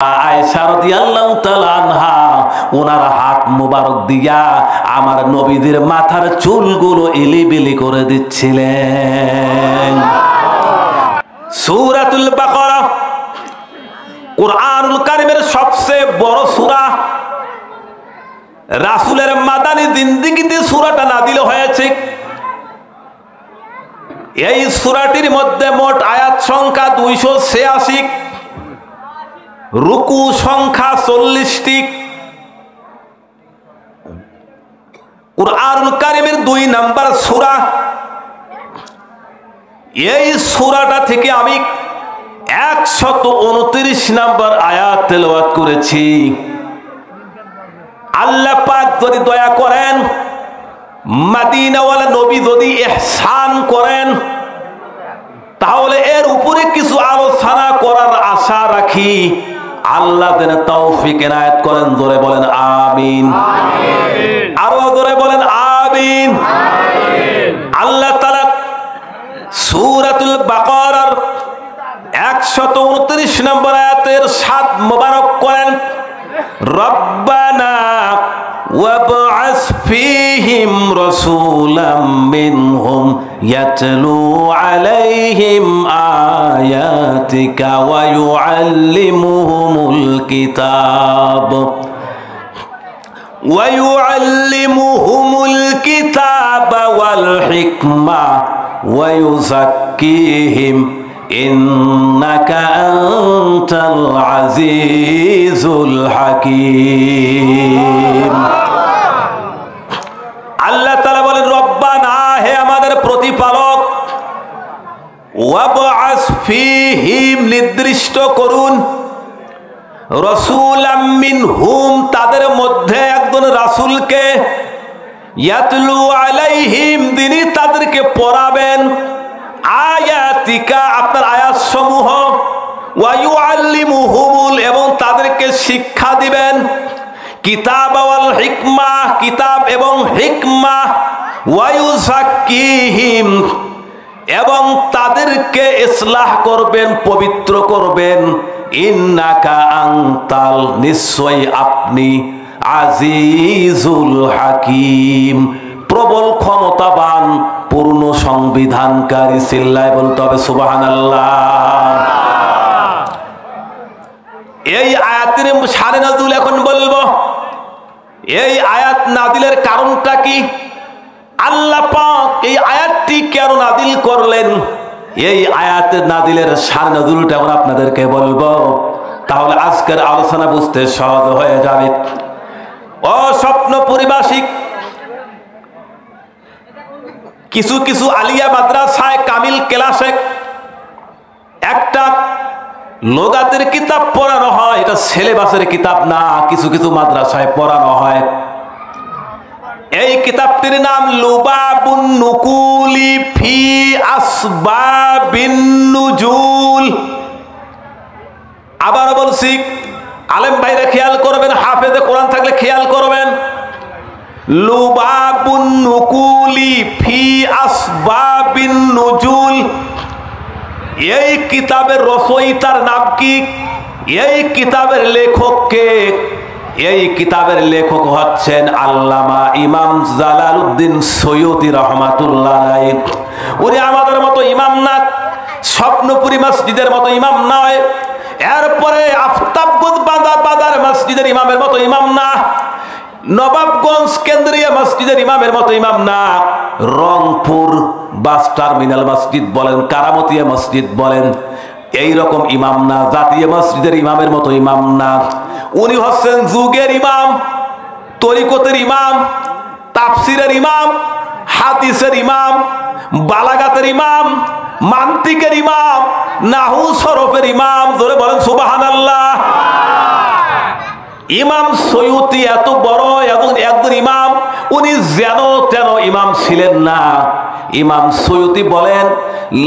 আয়েশা রাদিয়াল্লাহু তাআলা আনহা ওনার হাত মোবারক দিয়া আমার নবীদের মাথার চুলগুলো এলিবেলি করে দিচ্ছিলেন। সূরাতুল বাকারা কুরআনুল কারীমের সবচেয়ে বড় সূরা। রাসূলের মাদানী জিন্দেগিতে সূরাটা নাযিল হয়েছে। এই সূরাটির মধ্যে মোট আয়াত সংখ্যা 286, রুকু সংখ্যা 40টি। কুরআনুল কারীমের 2 নাম্বার সূরা। এই সূরাটা থেকে আমি 129 নাম্বার আয়াত তেলাওয়াত করেছি। আল্লাহ পাক যদি দয়া করেন, মদিনাওয়ালা নবী যদি ইহসান করেন, তাহলে এর উপরে কিছু আলোচনা করার আশা রাখি। আল্লাহ যেন তৌফিক এনায়েত করেন। জোরে বলেন আমিন। আরো জোরে বলেন আমিন। আল্লাহ তাআলা সূরাতুল বাকারার 129 নম্বর আয়াতের 7 মোবারক করেন, রব্বানা ওয়াবআস ফীহিম রাসূলাম মিনহুম ইয়াতলু আলাইহিম আয়াতিকা ওয়া ইউআল্লিমুহুমুল কিতাবা ওয়াল হিকমা ওয়া ইউযাক্কিহিম ইন্নাকা আনতাল আজিজুল হাকীম। আল্লাহ তাআলা বলেন, রব্বানা, হে আমাদের প্রতিপালক, ওয়াবআস ফীহিম, নির্দিষ্ট করুন, রাসূলাম মিনহুম, তাদের মধ্যে একজন রাসূলকে, ইয়াতলু আলাইহিম, যিনি তাদেরকে পড়াবেন, আয়াতিকা, আপনার আয়াতসমূহ, ওয়া ইউআল্লিমুহুমুল, এবং তাদেরকে শিক্ষা দিবেন, কিতাব ওয়াল হিকমা, কিতাব এবং হিকমা, ওয়া ইউযাক্কিহিম, এবং তাদেরকে ইসলাহ করবেন, পবিত্র করবেন, ইন্নাকা আনতাল, নিশ্চয়ই আপনি, আজিজুল হাকীম, প্রবল ক্ষমতাবান, পূর্ণ সংবিধানকারী। চিল্লায় বলতে হবে সুবহানাল্লাহ। এই আয়াতের শানে নাযিল এখন বলবো। এই আয়াত নাযিলের কারণটা কি? আল্লাহ পাক এই আয়াতটি কেন নাযিল করলেন? এই আয়াতের নাযিলের শানে নাযিলটা এখন আপনাদেরকে বলবো, তাহলে আজকের আলোচনা বুঝতে সহজ হয়ে যাবে। ও স্বপ্ন পরিবাসিক, কিছু কিছু আলিয়া মাদ্রাসায় কামিল ক্লাসে একটা লোগাতের কিতাব পড়ানো হয়। এটা সিলেবাসের কিতাব না, কিছু কিছু মাদ্রাসায় পড়ানো হয়। এই কিতাবটির নাম লুবাবুন নুকুলি ফি আসবাবিন নুজুল। আবার বলছি, আলেম ভাইরা খেয়াল করবেন, হাফেজে কোরআন থাকলে খেয়াল করবেন, লুবাবুন নুকুলি ফি আসবাবিন নুজুল। এই কিতাবের রচয়িতার নাম কি? এই কিতাবের লেখক কে? এই কিতাবের লেখক হচ্ছেন আল্লামা ইমাম জালালউদ্দিন সৈয়দী রাহমাতুল্লাহ আলাইহি। উনি আমাদের মতো ইমাম না, স্বপ্নপুরী মসজিদের মতো ইমাম নয়, এরপরে আফতাবগঞ্জ বাজার মসজিদের ইমামের মতো ইমাম না, নবাবগঞ্জ কেন্দ্রীয় মসজিদের ইমামের মতো ইমাম না, রংপুর বাস টার্মিনাল মসজিদ বলেন, কারামতিয়া মসজিদ বলেন, এই রকম ইমাম না, জাতীয় মসজিদের ইমামের মতো ইমাম না। উনি হচ্ছেন যুগের ইমাম, তরিকতের ইমাম, তাফসিরের ইমাম, হাদিসের ইমাম, বালাগাতের ইমাম, মান্তিকের ইমাম, নাহু সরফের ইমাম। ধরে বলেন সুবহানাল্লাহ। ইমাম সৈয়দী এত বড় একজন ইমাম, উনি যেন তেন ইমাম ছিলেন না। ইমাম সৈয়দী বলেন,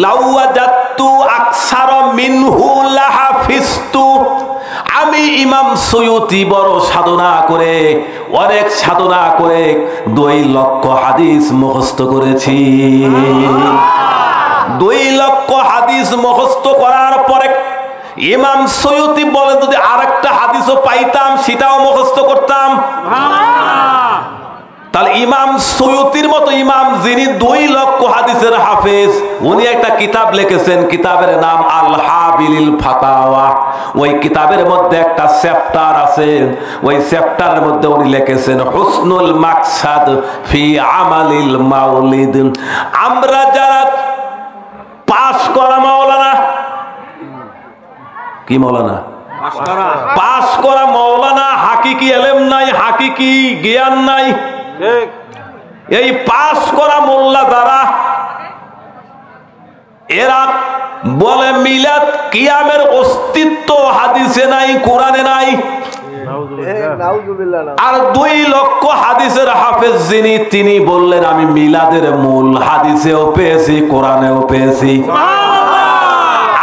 লাওয়াজাতু আকসারা মিনহু লাহাফিজতু, আমি ইমাম সৈয়দী বড় সাধনা করে, অনেক সাধনা করে 2 লক্ষ হাদিস মুখস্থ করেছি। 2 লক্ষ হাদিস মুখস্থ করার পরে ইমাম সৈয়দী বলে যদি আরেকটা হাদিসও পাইতাম সেটাও মুখস্থ করতাম। তাহলে ইমাম সৈয়দীর মতো ইমাম যিনি 2 লক্ষ হাদিসের হাফেজ, উনি একটা কিতাব লিখেছেন, কিতাবের নাম আল হাবিলিল ফাতাওয়া। ওই কিতাবের মধ্যে একটা চ্যাপ্টার আছে, ওই চ্যাপ্টারের মধ্যে উনি লিখেছেন হুসনুল মাকসাদ ফি আমালিল মাউলিদ। আমরা যারা পাস করা মাওলানা, কি মাওলানা? পাস করা মাওলানা, হাকিকি এলেম নাই, হাকিকি জ্ঞান নাই। এই পাস করা মোল্লা যারা, এরা বলে মিলাদ কিয়ামের অস্তিত্ব হাদিসে নাই, কোরআনে নাই। আর 2 লক্ষ হাদিসের হাফেজ যিনি, তিনি বললেন আমি মিলাদের মূল হাদিসেও পেয়েছি, কোরআনেও পেয়েছি।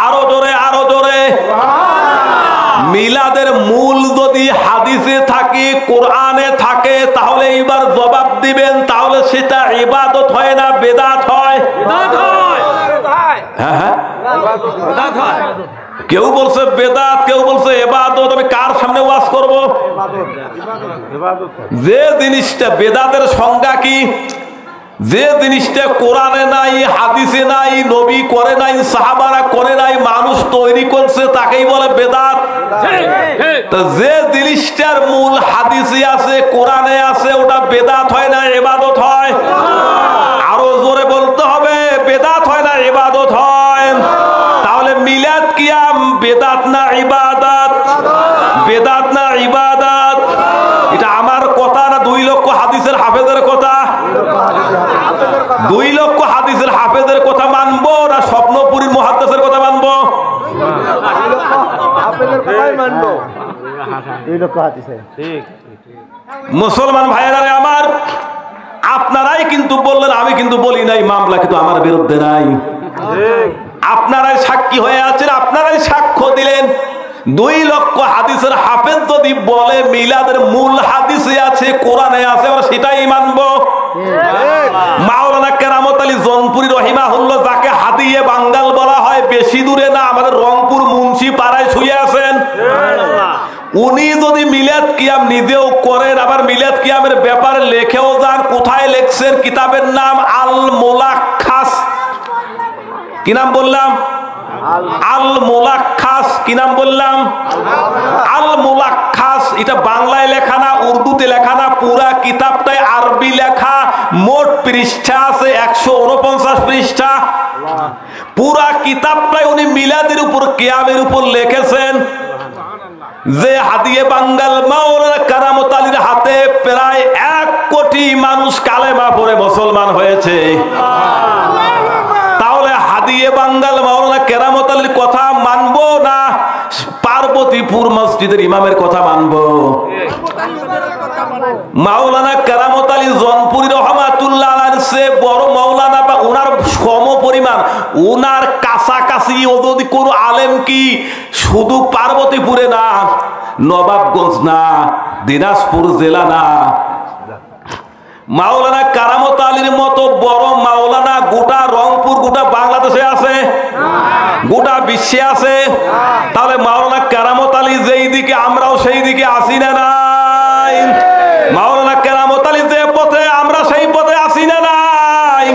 আরো জোরে, আরো জোরে। মিলাদের মূল যদি হাদিসে থাকে, কোরআনে থাকে, তাহলে এবার জবাব দিবেন, তাহলে সেটা ইবাদত হয় না বেদাত হয়? হ্যাঁ হ্যাঁ, কেউ বলছে বেদাত, কেউ বলছে ইবাদত। আমি কার সামনে ওয়াজ করব? যে জিনিসটা বেদাতের সংজ্ঞা কি, যে জিনিসটা কোরআনে নাই, হাদিসে নাই, নবী করে নাই, সাহাবারা করে নাই, মানুষ তৈরি করছে, তাকেই বলে বেদাত। তো যে জিনিসটার মূল হাদিসে আছে, কোরআনে আছে, ওটা বেদাত হয় না ইবাদত হয়? আরো জোরে বলতে হবে, বেদাত হয় না ইবাদত হয়? তাহলে মিলাদ কিয়াম বেদাত না ইবাদত? বেদাত না ইবাদত? এটা আমার কথা না 2 লক্ষ হাদিসের হাফেজের কথা? 2 লক্ষ হাদিসের হাফেজের কথা মানবো না স্বপ্নপুরীর মুহাদ্দিসের কথা মানবো? মুসলমান ভাইয়েরা আমার, আপনারাই কিন্তু বললেন, আমি কিন্তু বলি নাই, মামলা কিন্তু আমার বিরুদ্ধে নাই। আপনারাই সাক্ষী হয়ে আছেন, আপনারাই সাক্ষ্য দিলেন। 2 লক্ষ হাদিসের হাফেজ যদি বলে মিলাদের মূল হাদিসে আছে, কোরআনে আছে, আমরা সেটাই মানবো। মাওলানা কেরামত আলী জনপুরি রহিমাহুল্লাহ, যাকে হাদিয়ে বাঙ্গাল বলা হয়, বেশি দূরে না, আমাদের রংপুর মুন্সি পাড়ায় শুয়ে আছেন। উনি যদি মিলাদ কিয়াম নিজেও করেন, আবার মিলাদ কিয়ামের ব্যাপারে লেখেও যান, কোথায় লেখছেন? কিতাবের নাম আল মুলাক্খাস। কি নাম বললাম? আল মুলাক্খাস। কি নাম বললাম? আল মুলাক্খাস। এটা বাংলায় লেখা না, উর্দুতে লেখা না, পুরা কিতাবটাই আরবি লেখা। মোট পৃষ্ঠা আছে 149 পৃষ্ঠা। পুরা কিতাবটাই উনি মিলাদের উপর, কিয়ামের উপর লিখেছেন। যে হাদিয়ে বাঙ্গাল মাওলানা কেরামত আলীর হাতে প্রায় 1 কোটি মানুষ কালেমা পড়ে মুসলমান হয়েছে। তাহলে হাদিয়ে বাঙ্গাল মাওলানা কেরামত আলীর কথা মানবো না পার্বতীপুর মসজিদের ইমামের কথা মানবো? মাওলানা কেরামত আলী জনপুরি রহমাতুল্লাহ আলাইহির চেয়ে বড় মাওলানা বা ওনার সম পরিমাণ, ওনার কাছাকাছি যদি কোনো আলেম কি শুধু পার্বতীপুরে না, নবাবগঞ্জ না, দিনাজপুর জেলা না, মাওলানা কেরামত আলীর মতো বড় মাওলানা গোটা রংপুর, গোটা বাংলাদেশে আছে, গোটা বিশ্বে আছে। তাহলে মাওলানা কেরামত আলী যেই দিকে, আমরাও সেই দিকে আসি না নাই? মাওলানা কেরামত আলী যে পথে, আমরা সেই পথে আসি না নাই?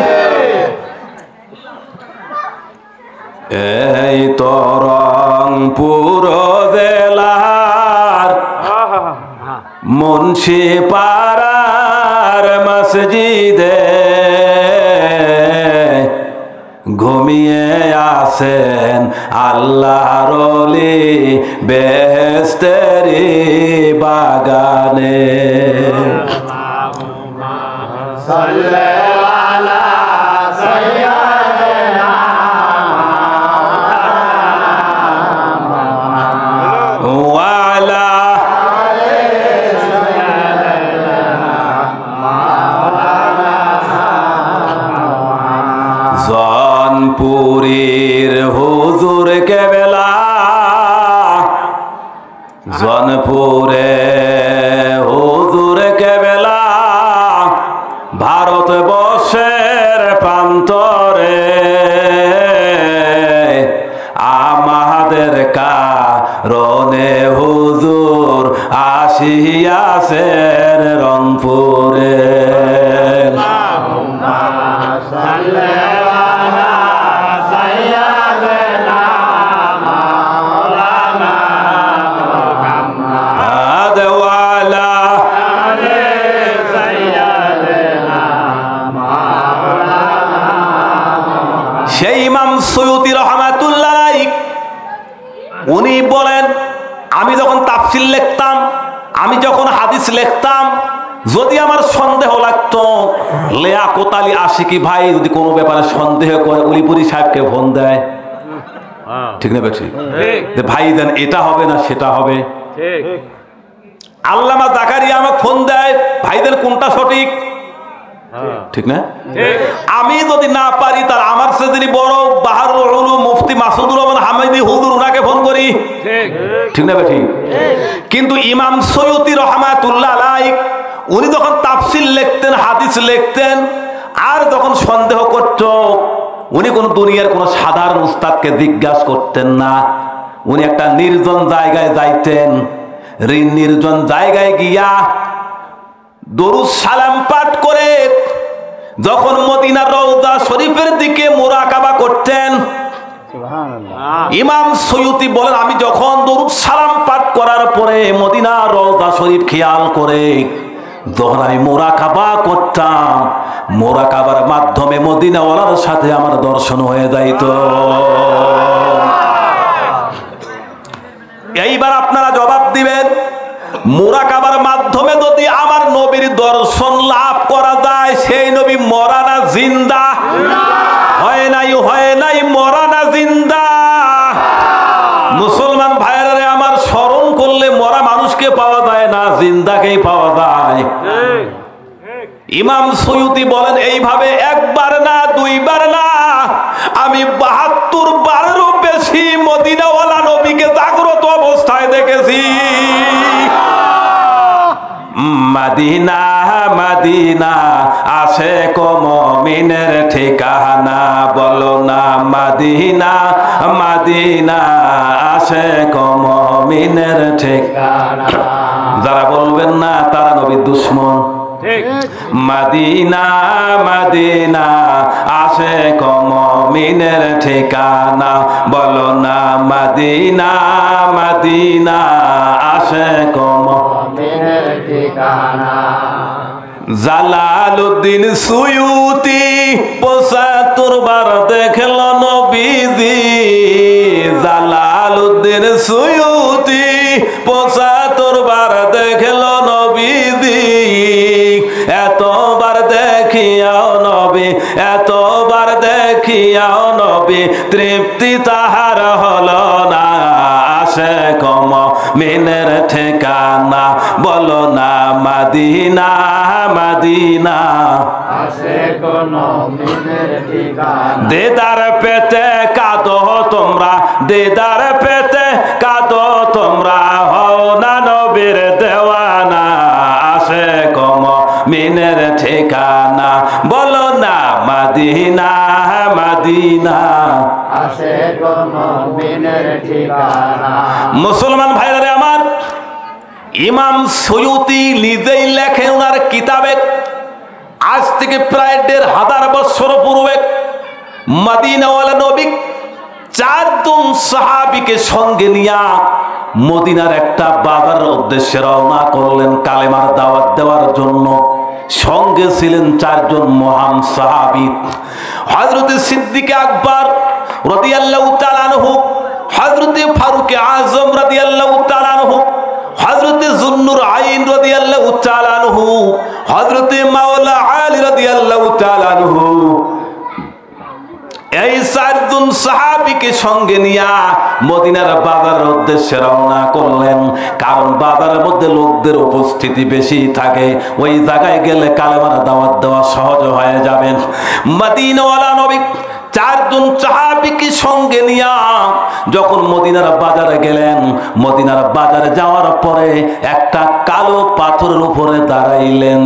এই তো রংপুর জেলার মুন্সি পাড়ার মসজিদে ঘুমিয়ে আছেন আল্লাহর ওলি বেহেশতের বাগানে। জনপুরীর হুজুর কেবলা, জনপুরে হুজুর কেবলা, ভারতবর্ষের প্রান্তরে আমাদের রনে হুজুর আসিয়াছেন রংপুরে। সেই ইমাম সৈয়দী রহমাতুল্লাহ আলাইহি উনি বলেন, আমি যখন তাফসীর লিখতাম, আমি যখন হাদিস লিখতাম, যদি আমার সন্দেহ লাগতো, লিয়াকত আলী আশিকি ভাই যদি কোনো ব্যাপারে সন্দেহ করে উলিপুরি সাহেবকে ফোন দেয়, ঠিক না বেঠিক, যে ভাই দেন এটা হবে না সেটা হবে। আল্লামা জাকারিয়া আমাকে ফোন দেয়, ভাইদের কোনটা সঠিক, ঠিক না? আমি যদি না পারি, তার আমার সে যিনি বড় বাহারুল উলুম মুফতি মাসুদুর রহমান হামিদি হুজুর, ওনাকে ফোন করি, ঠিক না বেঠিক? কিন্তু ইমাম সৈয়দী রহমাতুল্লাহ আলাইহি উনি যখন তাফসীর লিখতেন, হাদিস লিখতেন, আর যখন সন্দেহ করত, উনি কোন দুনিয়ার কোন সাধারণ উস্তাদকে জিজ্ঞাসা করতেন না। উনি একটা নির্জন জায়গায় যাইতেন, নির্জন জায়গায় গিয়া দরুদ সালাম পাঠ করে যখন মদিনার রওজা শরীফের দিকে মুরাকাবা করতেন, ইমাম সৈয়দী বলেন, আমি যখন দরুদ সালাম পাঠ করার পরে মদিনার রওজা শরীফ খেয়াল করে যখন আমি মুরাকাবা করতাম, মুরাকাবার মাধ্যমে মদিনাওয়ালার সাথে আমার দর্শন হয়ে যাইত। এইবার আপনারা জবাব দিবেন, মুরাকাবার মাধ্যমে যদি আমার নবীর দর্শন লাভ করা যায়, সেই নবী মরা না জিন্দা? হয় নাই মরা না জিন্দা? মুসলমান ভাইরা আমার, স্মরণ করলে মরা মানুষকে পাওয়া যায় না, জিন্দাকেই পাওয়া যায়। ইমাম সৈয়দী বলেন, এইভাবে একবার না, দুইবার না, আমি ৭২ বারেরও বেশি মদিনাওয়ালা নবীকে জাগ্রত অবস্থায় দেখেছি। মদিনা মদিনা আশিক মুমিনের ঠিকানা, বলো না মদিনা মদিনা আশিক মুমিনের ঠিকানা। যারা বলবেন না তারা নবীর দুশমন। মদিনা মদিনা আশিক মুমিনের ঠিকানা, বলো না মদিনা মদিনা আশিক মুমিনের ঠিকানা। জালালউদ্দিন সুয়ুতি ৭৫ বার দেখল নবীজি। জালালউদ্দিন সুয়ুতি ৭৫ বার দেখল নবীজি। এতবার দেখিয়াও নবী, এতবার দেখিয়াও নবী, তৃপ্তি তাহার হলো না। আশিক মুমিনের ঠিকানা, বলো না মদিনা মদিনা আশিক মুমিনের ঠিকানা। দিদার পেতে কাঁদো তোমরা, দিদার পেতে কাঁদো তোমরা, হও না নবীর দেওয়ানা। আশিক মুমিনের ঠিকানা, বলো না মদিনা মদিনা আশিক মুমিনের ঠিকানা। মুসলমান ভাইরা আমার, ইমাম সৈয়দী নিজেই লেখেন ওনার কিতাবে, আজ থেকে প্রায় ১৫০০ বছর পূর্বে মদিনাওয়ালা নবী ৪ জন সাহাবীকে সঙ্গে নিয়া মদিনার একটা বাজারের উদ্দেশ্যে রওনা করলেন কালেমার দাওয়াত দেওয়ার জন্য। সঙ্গে ছিলেন ৪ জন মহান সাহাবী, হযরত সিদ্দিক আকবর রাদিয়াল্লাহু তাআলা আনহু, হযরত ফারুক আযম রাদিয়াল্লাহু তাআলা আনহু, হযরত যুন্নুর আইন রাদিয়াল্লাহু তাআলা আনহু, হযরত মাওলা আলী রাদিয়াল্লাহু তাআলা আনহু। এই ৪ জন সাহাবীকে সঙ্গে নিয়া মদিনার বাজারের উদ্দেশ্যে রওনা করলেন। কারণ বাজারের মধ্যে লোকদের উপস্থিতি বেশি থাকে, ওই জায়গায় গেলে কালেমার দাওয়াত দেওয়া সহজ হয়ে যাবে। মদিনাওয়ালা নবী ৪ জন সাহাবীকে সঙ্গে নিয়া যখন মদিনার বাজারে গেলেন, মদিনার বাজারে যাওয়ার পরে একটা কালো পাথরের উপরে দাঁড়াইলেন।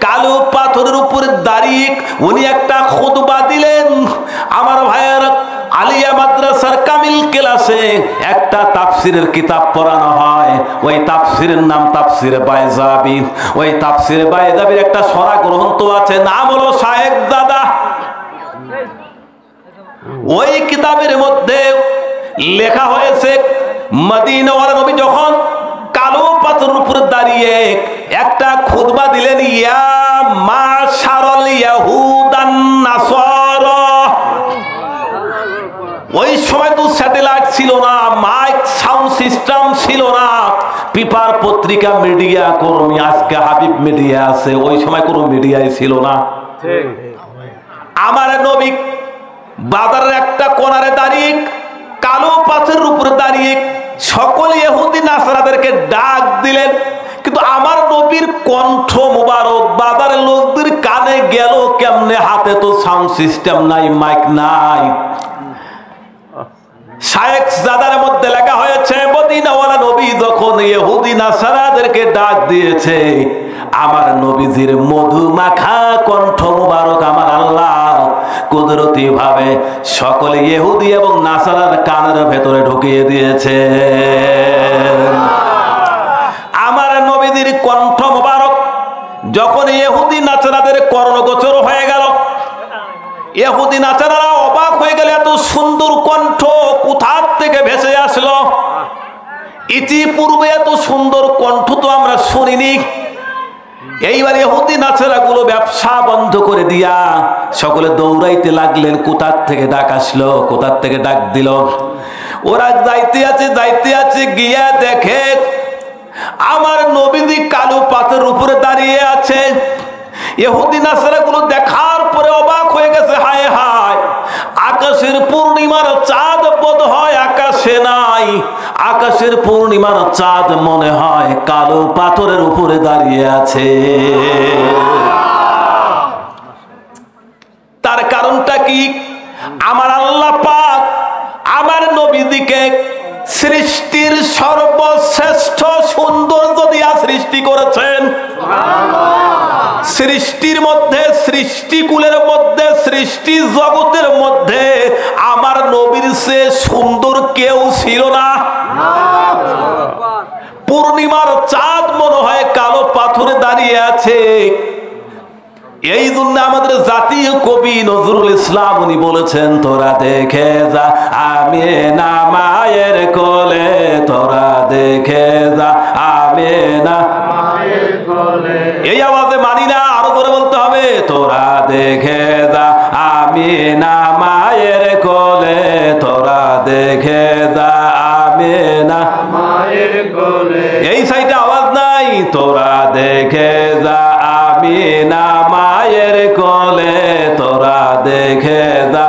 কালো পাথরের উপরে দাঁড়িয়ে উনি একটা খুতবা দিলেন। আমার ভাইয়েরা, আলিয়া মাদ্রাসার কামিল ক্লাসে একটা তাফসিরের কিতাব পড়ানো হয়। ওই তাফসিরের নাম তাফসিরে বাইজাবি। ওই তাফসিরে বাইজাবির একটা সরা গ্রন্থ আছে, নাম হলো শায়েখ দাদা। ওই কিতাবের মধ্যে লেখা হয়েছে মদিনাওয়ালা নবী যখন কালো পাথরের উপর দাঁড়িয়ে একটা খুতবা দিলেন, ইয়া মাশারাল ইয়াহুদান নাসারা। ওই সময় তো স্যাটেলাইট ছিল না, মাইক সাউন্ড সিস্টেম ছিল না, পেপার পত্রিকা মিডিয়া কর্মী, আজকে হাবিব মিডিয়া আছে, ওই সময় কোনো মিডিয়াই ছিল না। আমার নবী বাজারের একটা কোণারে দাঁড়িয়ে কালো পাথরের উপর দাঁড়িয়ে সকল ইহুদি নাসারাদেরকে ডাক দিলেন। কিন্তু আমার নবীর কণ্ঠ মুবারক বাজারের লোকদের কানে গেল কেমনে? হাতে তো সাউন্ড সিস্টেম নাই, মাইক নাই। শায়েখ জাদার মধ্যে লেখা হয়েছে মদিনাওয়ালা নবী যখন ইহুদি নাসারাদেরকে ডাক দিয়েছে, আমার নবীজির মধু মাখা কণ্ঠ মুবারক আমার আল্লাহ কুদরতি ভাবে সকল ইহুদি এবং নাসারার কানের ভেতরে ঢুকিয়ে দিয়েছে। আমার নবীজির কণ্ঠ মুবারক যখন ইহুদি নাসারাদের কর্ণগোচর হয়ে গেল, ইহুদি নাসারারা অবাক হয়ে গেল, এত সুন্দর কণ্ঠ কোথা থেকে ভেসে আসলো? ইতিপূর্বে এত সুন্দর কণ্ঠ তো আমরা শুনিনি। এইবার ইহুদি নাসারা গুলো ব্যবসা বন্ধ করে দিয়া সকলে দৌড়াইতে লাগলেন, কোথার থেকে ডাক আসলো, কোথার থেকে ডাক দিল। ওরা যাইতে আছে গিয়া দেখে আমার নবীজি কালো পাথরের উপরে দাঁড়িয়ে আছে। ইহুদি নাসারা গুলো দেখার পরে অবাক হয়ে গেছে, হায় হায়, আকাশের পূর্ণিমার চাঁদ বোধ হয় আকাশে নাই, আকাশের পূর্ণিমার চাঁদ মনে হয় কালো পাথরের উপরে দাঁড়িয়ে আছে। তার কারণটা কি? আমার আল্লাহ পাক আমার নবীজিকে সৃষ্টির সর্বশ্রেষ্ঠ সৌন্দর্য দিয়া সৃষ্টি করেছেন। সৃষ্টির মধ্যে, সৃষ্টিকুলের মধ্যে, সৃষ্টি জগতের মধ্যে আমার নবীর চেয়ে সুন্দর কেউ ছিল না। পূর্ণিমার চাঁদ মনে হয় কালো পাথরে দাঁড়িয়ে আছে। এই জন্য আমাদের জাতীয় কবি নজরুল ইসলাম উনি বলেছেন, তোরা দেখে যা আমিনা মায়ের কোলে, তোরা দেখে যা আমিনা মায়ের কোলে। এই আওয়াজে মানি না, আরো করে বলতে হবে, তোরা দেখে যা আমিনা মায়ের কোলে, তোরা দেখে যা আমিনা মায়ের কোলে। এই সাইডে আওয়াজ নাই, তোরা দেখে যা আমিনা মায়ের কোলে, তোরা দেখে যা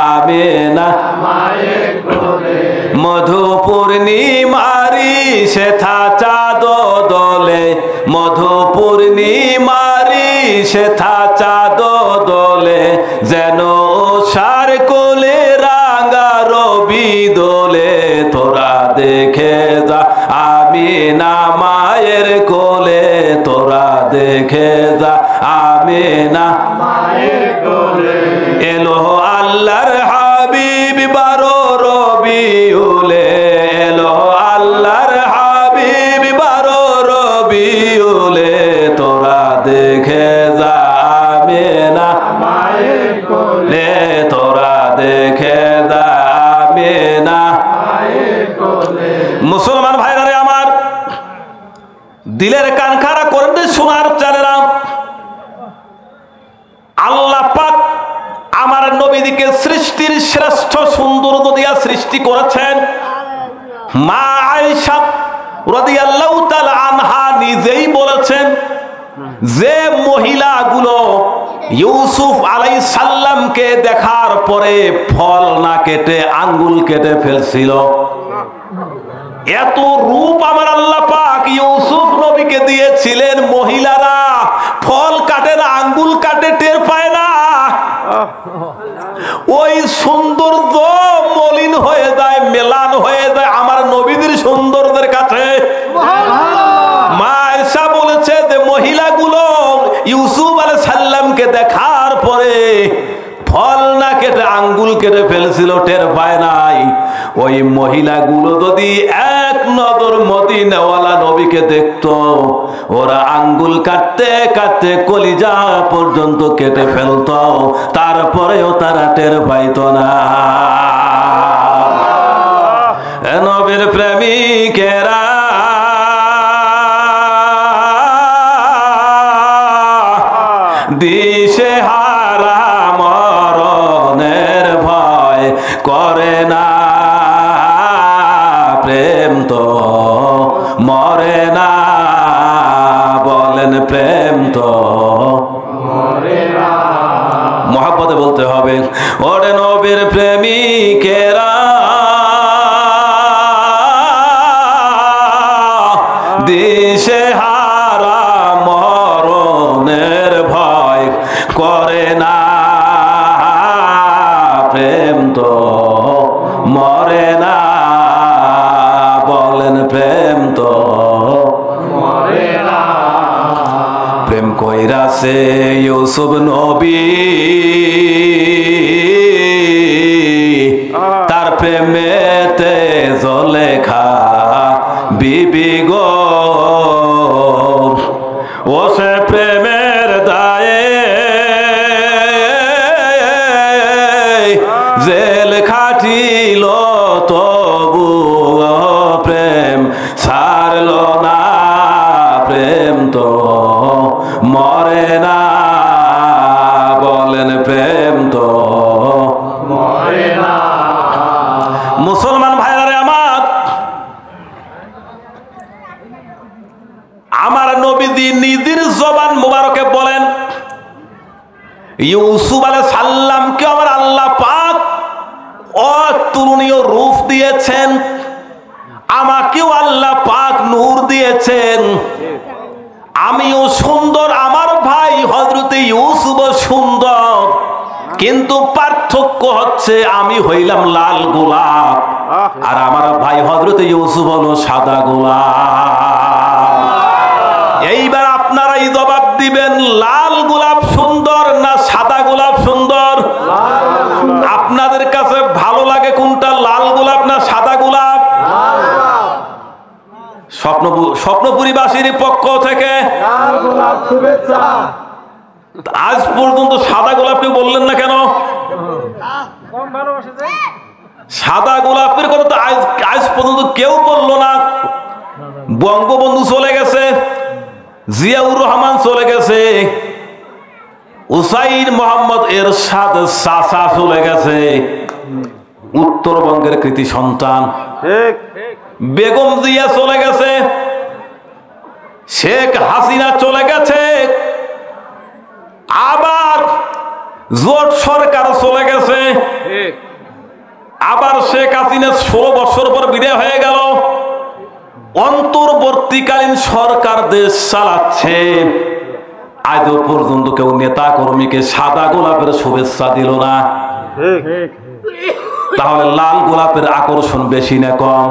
আমিনা মায়ের কোলে। মধু পূর্ণিমারি সেথা চাঁদ দোলে, মধু পূর্ণিমারি সেথা চাঁদ দোলে, যেন সার কোলে রাঙা রবি দোলে, তোরা দেখে যা আমিনা মায়ের কোলে, তোরা দেখে যা আমিনা মায়ের কোলে। এলো আল্লাহর হাবিব বারো রবিউলে, এলো আল্লাহর হাবিব বারো রবিউলে, তোরা দেখে যা আমিনা মায়ের কোলে, তোরা দেখে যা আমিনা মায়ের কোলে। মুসলমান ভাইরা রে আমার, দিলের কান খাড়া করে শোনার চালেরা, আল্লাহ পাক আমার নবীকে সৃষ্টির শ্রেষ্ঠ সৌন্দর্য দিয়া সৃষ্টি করেছেন। মা আয়েশা রাদিয়াল্লাহু তাআলা আনহা নিজেই বলেছেন যে মহিলাগুলো ইউসুফ আলাইহিস সালামকে দেখার পরে ফল না কেটে আঙ্গুল কেটে ফেলছিল, এত রূপ আমার আল্লাহ পাক ইউসুফ নবীকে দিয়েছিলেন, মহিলারা ফল কাটে না, আঙ্গুল কাটে, টের পায় না। ওই সৌন্দর্য মলিন হয়ে যায়, মেলান হয়ে যায় আমার নবীদের সৌন্দর্যের কাছে। মা আয়েশা বলেছে যে মহিলাগুলো ইউসুফ আলাইহিস সালামকে দেখার পরে ফল না কেটে আঙ্গুল কেটে ফেলছিল, টের পায় নাই। ওই মহিলাগুলো যদি এক নজর মদিনাওয়ালা নবীকে দেখতো, ওরা আঙ্গুল কাটতে কাটতে কলিজা পর্যন্ত কেটে ফেলতো, তারপরেও তারা টের পাইতো না। নবীর প্রেমিকেরা দিশে হারা মরণের ভয় করে না, প্রেম তো মরে না, বলেন প্রেম তো মরে না। মহব্বতে বলতে হবে, ওরে নবীর প্রেমিকেরা দিশে হারা মরণের ভয় করে না, প্রেম তো মরে না, বলেন প্রেম তো মরে না। প্রেম কইরাছে ইউসুফ নবী, তার প্রেমেতে জলেখা বিবি গো, ও সে প্রেমের দায়ে জেল খাটিল, তবু প্রেম ছাড়ল না, প্রেম তো মরে না, বলেন প্রেম তো মরে না। মুসলমান ভাইরা আমার, আমার নবীজি নিজের জবান মুবারকে বলেন, ইউসুফ আলাইহিস সালামকে আমার আল্লাহ পাক অতুলনীয় রূপ দিয়েছেন, আমাকেও আল্লাহ পাক নূর দিয়েছেন, আমিও সুন্দর, আমার ভাই হযরতে ইউসুফও সুন্দর, কিন্তু পার্থক্য হচ্ছে আমি হইলাম লাল গোলাপ আর আমার ভাই হযরতে ইউসুফ হলো সাদা গোলাপ। এইবার আপনারাই জবাব দিবেন, লাল গোলাপ সুন্দর না সাদা গোলাপ সুন্দর? আপনাদের কাছে ভালো লাগে কোনটা, লাল গোলাপ না সাদা গোলাপ? স্বপ্নপুরীবাসীর পক্ষ থেকে লাল গোলাপ শুভেচ্ছা। আজ পর্যন্ত সাদা গোলাপকে বললেন না কেন? সাদা গোলাপের কথা তো আজ পর্যন্ত কেউ বললো না। বঙ্গবন্ধু চলে গেছে, জিয়াউর রহমান চলে গেছে, হুসাইন মোহাম্মদ এরশাদ চাচা চলে গেছে, উত্তরবঙ্গের কৃতি সন্তান। বেগম জিয়া চলে গেছে, শেখ হাসিনা চলে গেছে, আবার জোট সরকার চলে গেছে, আবার শেখ হাসিনা 16 বছর পর বিদায় হয়ে গেল, অন্তর্বর্তীকালীন সরকার দেশ চালাচ্ছে। আজও পর্যন্ত কেউ নেতা কর্মীকে সাদা গোলাপের শুভেচ্ছা দিল না। তাহলে লাল গোলাপের আকর্ষণ বেশি না কম?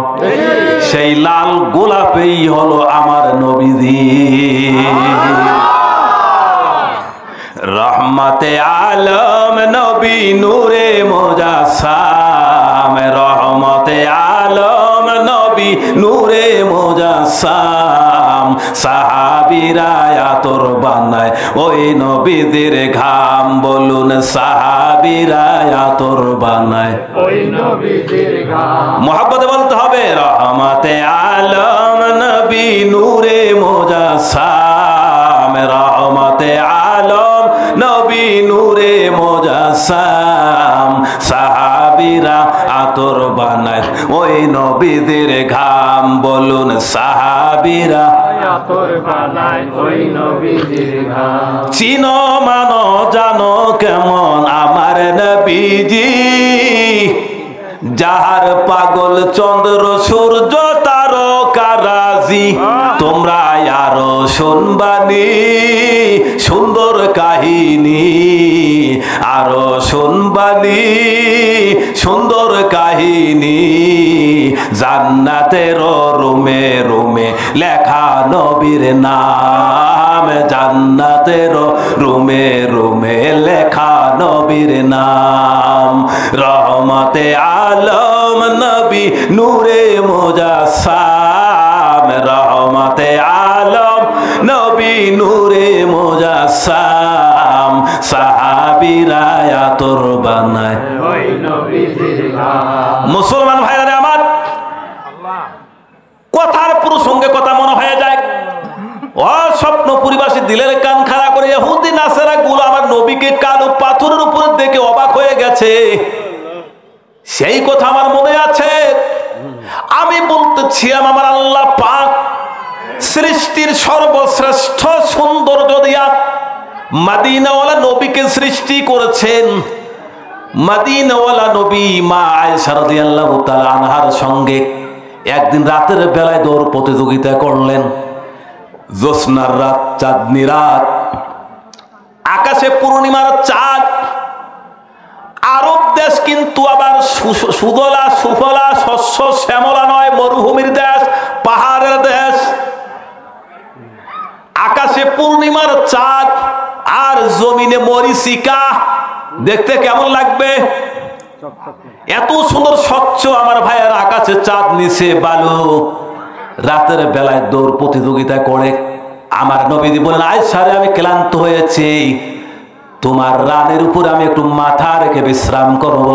সেই লাল গোলাপেই হলো আমার নবীজি। রহমতে আলম নবী নূরে মুজাসসাম, রহমতে আলম নবী নূরে মুজাসসাম, সাহাবীরা আতর বানায় ওই নবীদের ঘাম, বলুন সাহাবীরা আতর বানায় ওই নবীদের ঘাম। মুহাব্বতে বলতে হবে, রহমতে আলম নবী নূরে মুজাসসাম, রহমতে আলম নবী নূরে মুজাসসাম, সাহাবীরা আতর বানায় ওই নবীদের ঘাম, বলুন সাহাবীরা আতর বানায় ওই নবীদের ঘাম। চিনো মানো জানো কেমন আমার নবীজি, যাহার পাগল চন্দ্র সূর্য তারকারাজি, তোমরা আরো শুনবানি সুন্দর কাহিনী, আরো শুনবানি সুন্দর কাহিনী, জান্নাতের রুমে রুমে লেখা নবীর নাম, জান্নাতের রুমে রুমে লেখা নবীর নাম। রহমতে আলম নবী নূরে মুজাসসাম, রহমতে আলম নবী নূরে মুজাসসাম, সাহাবীরা আতর বানায় ওই নবীজির নাম। মুসলমান ভাইরা আমার, কথার প্রসঙ্গে কথা মনে হয়ে যায়। স্বপ্ন পরিবাসী দিলের কান খাড়া করে ইহুদি নাসারা গুলো আমার নবীকে কালো পাথরের উপর দেখে অবাক হয়ে গেছে। সেই কথা আমার মনে আছে। আমি বলতেছিলাম আমার আল্লাহ পাক সৃষ্টির সর্বশ্রেষ্ঠ সৌন্দর্য দিয়া মদিনাওয়ালা নবীকে সৃষ্টি করেছেন। মদিনাওয়ালা নবী মা আয়েশা রাদিয়াল্লাহু তাআলা আনহার সঙ্গে একদিন রাতের বেলায় দৌড় প্রতিযোগিতা করলেন। জ্যোৎস্নার রাত, চাঁদনি রাত, আকাশে পূর্ণিমার চাঁদ। আরব দেশ কিন্তু আবার সুদলা সুফলা শস্য শ্যামলা নয়, মরুভূমির দেশ, পাহাড়ের দেশ। আকাশে পূর্ণিমার চাঁদ আর জমিনে মরিচিকা, দেখতে কেমন লাগবে? এত সুন্দর স্বচ্ছ আমার ভাইয়ের আকাশে চাঁদ, নিচে বালু। রাতের বেলায় দৌড় প্রতিযোগিতা করে আমার নবীজি বলেন, আয়েশা রে, আমি ক্লান্ত হয়েছি, তোমার রানের উপর আমি একটু মাথা রেখে বিশ্রাম করব।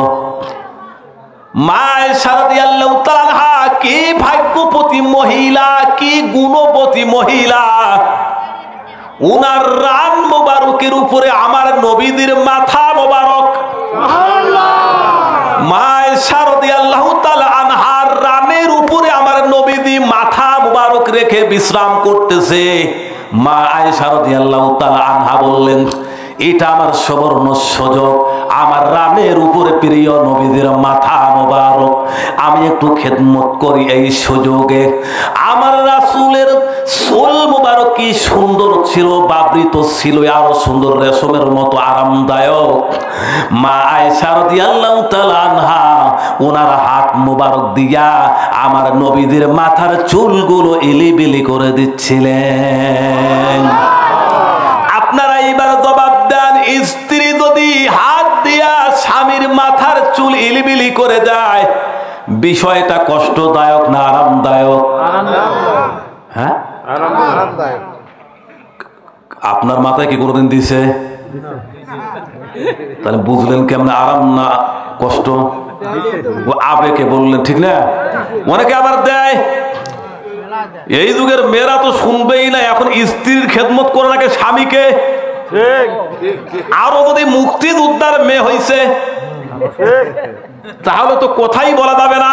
মা আয়েশা রাদিয়াল্লাহু তাআলা কি ভাগ্যবতী মহিলা, কি গুণবতী মহিলা। উনার রান মোবারকের উপরে আমার নবীদের মাথা মোবারক, মা আয়েশা রাদিয়াল্লাহু তাআলা আনহার রানের উপরে আমার নবীজি মাথা মোবারক রেখে বিশ্রাম করতেছে। মা আয়েশা রাদিয়াল্লাহু তাআলা আনহা বললেন, এটা আমার সুবর্ণ সুযোগ, আমার রানের উপরে প্রিয় নবীদের মাথা মোবারক আমি একটু খেদমত করি এই সুযোগে। আমার রাসূলের চুল মোবারক কি সুন্দর ছিল, বাবৃত ছিল, আরো সুন্দর, রেশমের মতো আরামদায়ক। মা আয়েশা রাদিয়াল্লাহু তাআলা আনহা ওনার হাত মোবারক দিয়া আমার নবীদের মাথার চুলগুলো এলিবিলি করে দিচ্ছিলেন। আপনারা এবার জবাব দেন, স্ত্রী যদি হাত দিয়া স্বামীর মাথার চুল ইলিবিলি করে দেয়, বিষয়টা কষ্টদায়ক না আরামদায়ক? হ্যাঁ, আপনার মাথায় কি কোনোদিন দিছে? তাহলে বুঝলেন কেমন আরাম না কষ্ট? আবেগে বললেন, ঠিক না? অনেকে আবার দেয়। এই যুগের মেয়েরা তো শুনবেই না, এখন স্ত্রীর খেদমত করে নাকি স্বামীকে। আরো যদি মুক্তিযোদ্ধার মেয়ে হইছে তাহলে তো কথাই বলা যাবে না।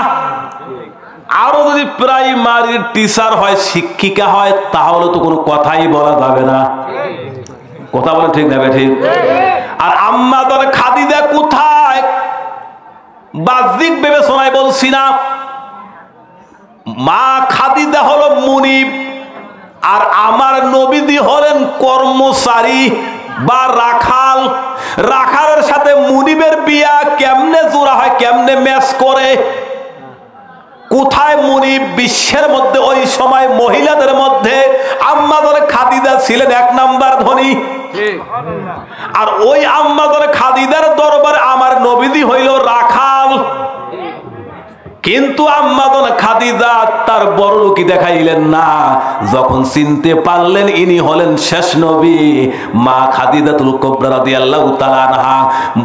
আরো যদি প্রাইমারির টিচার হয়, শিক্ষিকা হয়, তাহলে তো কোনো কথাই বলা যাবে না। কথা বলে ঠিক না ঠিক? আর আম্মা ধরে খাদিজা কোথায়? বাহ্যিক বিবেচনায় বলছি না। মা খাদিজা হলো মুনিব, আর আমার নবীজি হলেন কর্মচারী বা রাখাল। রাখালের সাথে মুনিবের বিয়া কেমনে জোড়া হয়, কেমনে ম্যাচ করে? কোথায় মুনিব? বিশ্বের মধ্যে ওই সময় মহিলাদের মধ্যে আম্মাদের খাদিজা ছিলেন এক নাম্বার ধনী। আর ওই আম্মাদের খাদিজার দরবারে আমার নবীজি হইল রাখাল। কিন্তু আম্মাদান খাদিজা তার বড়লোকি দেখাইলেন না। যখন চিনতে পারলেন ইনি হলেন শেষ নবী, মা খাদিজাতুল কুবরা রাদিয়াল্লাহু তাআলা আনহা